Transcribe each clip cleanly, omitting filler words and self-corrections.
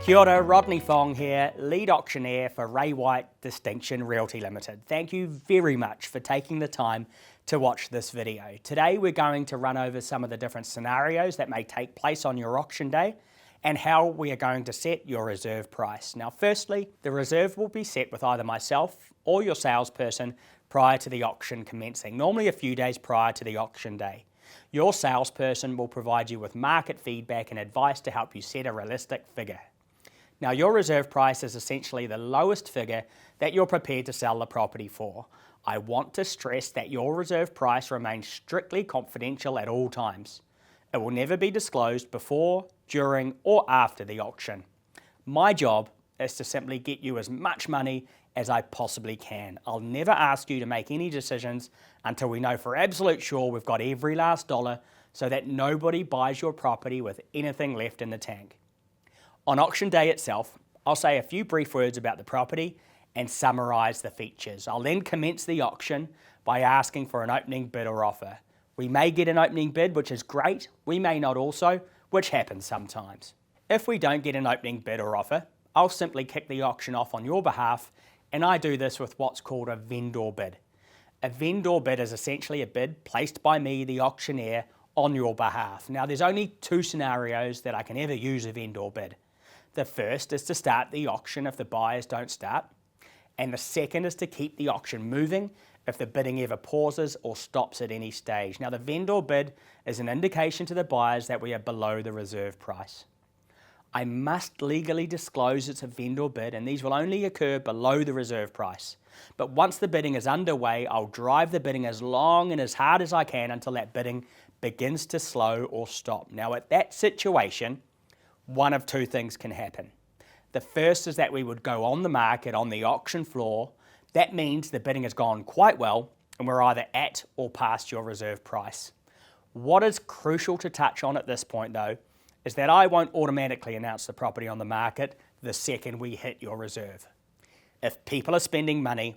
Kia ora, Rodney Fong here, lead auctioneer for Ray White Distinction Realty Limited. Thank you very much for taking the time to watch this video. Today we're going to run over some of the different scenarios that may take place on your auction day and how we are going to set your reserve price. Now firstly, the reserve will be set with either myself or your salesperson prior to the auction commencing, normally a few days prior to the auction day. Your salesperson will provide you with market feedback and advice to help you set a realistic figure. Now your reserve price is essentially the lowest figure that you're prepared to sell the property for. I want to stress that your reserve price remains strictly confidential at all times. It will never be disclosed before, during or after the auction. My job is to simply get you as much money as I possibly can. I'll never ask you to make any decisions until we know for absolute sure we've got every last dollar so that nobody buys your property with anything left in the tank. On auction day itself, I'll say a few brief words about the property and summarise the features. I'll then commence the auction by asking for an opening bid or offer. We may get an opening bid, which is great. We may not also, which happens sometimes. If we don't get an opening bid or offer, I'll simply kick the auction off on your behalf, and I do this with what's called a vendor bid. A vendor bid is essentially a bid placed by me, the auctioneer, on your behalf. Now there's only two scenarios that I can ever use a vendor bid. The first is to start the auction if the buyers don't start, and the second is to keep the auction moving if the bidding ever pauses or stops at any stage. Now the vendor bid is an indication to the buyers that we are below the reserve price. I must legally disclose it's a vendor bid, and these will only occur below the reserve price. But once the bidding is underway, I'll drive the bidding as long and as hard as I can until that bidding begins to slow or stop. Now at that situation, one of two things can happen. The first is that we would go on the market on the auction floor. That means the bidding has gone quite well and we're either at or past your reserve price. What is crucial to touch on at this point though, is that I won't automatically announce the property on the market the second we hit your reserve. If people are spending money,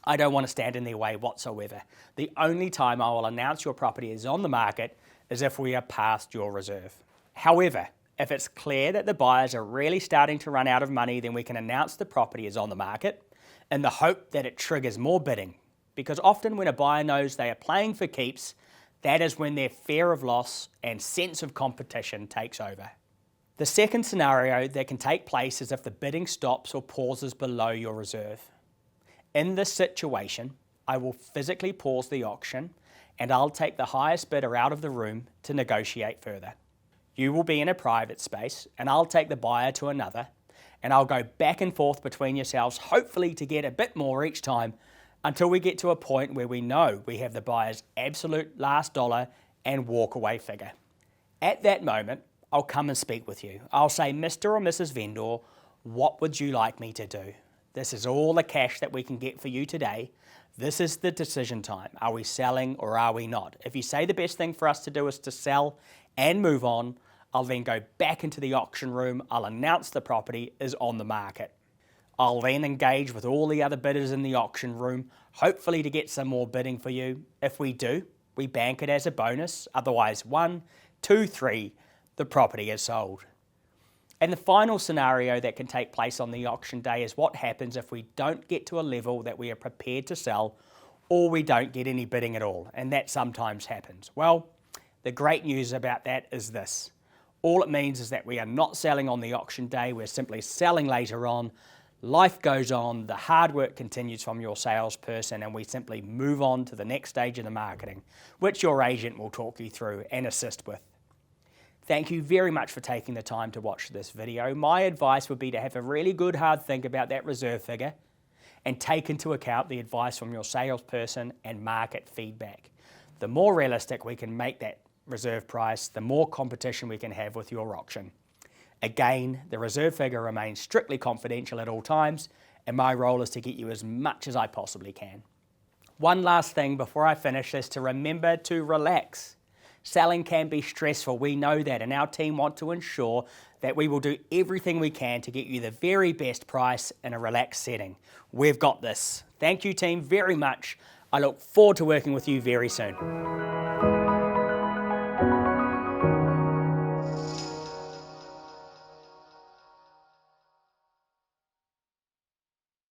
I don't want to stand in their way whatsoever. The only time I will announce your property is on the market is if we are past your reserve. However, if it's clear that the buyers are really starting to run out of money, then we can announce the property is on the market in the hope that it triggers more bidding. Because often when a buyer knows they are playing for keeps, that is when their fear of loss and sense of competition takes over. The second scenario that can take place is if the bidding stops or pauses below your reserve. In this situation, I will physically pause the auction and I'll take the highest bidder out of the room to negotiate further. You will be in a private space and I'll take the buyer to another and I'll go back and forth between yourselves, hopefully to get a bit more each time until we get to a point where we know we have the buyer's absolute last dollar and walk away figure. At that moment, I'll come and speak with you. I'll say, Mr. or Mrs. Vendor, what would you like me to do? This is all the cash that we can get for you today. This is the decision time. Are we selling or are we not? If you say the best thing for us to do is to sell and move on, I'll then go back into the auction room. I'll announce the property is on the market. I'll then engage with all the other bidders in the auction room, hopefully to get some more bidding for you. If we do, we bank it as a bonus. Otherwise, 1, 2, 3, the property is sold. And the final scenario that can take place on the auction day is what happens if we don't get to a level that we are prepared to sell or we don't get any bidding at all. And that sometimes happens. Well, the great news about that is this. All it means is that we are not selling on the auction day, we're simply selling later on. Life goes on, the hard work continues from your salesperson, and we simply move on to the next stage of the marketing, which your agent will talk you through and assist with. Thank you very much for taking the time to watch this video. My advice would be to have a really good hard think about that reserve figure and take into account the advice from your salesperson and market feedback. The more realistic we can make that reserve price, the more competition we can have with your auction. Again, the reserve figure remains strictly confidential at all times, and my role is to get you as much as I possibly can. One last thing before I finish is to remember to relax. Selling can be stressful, we know that, and our team want to ensure that we will do everything we can to get you the very best price in a relaxed setting. We've got this. Thank you, team, very much. I look forward to working with you very soon.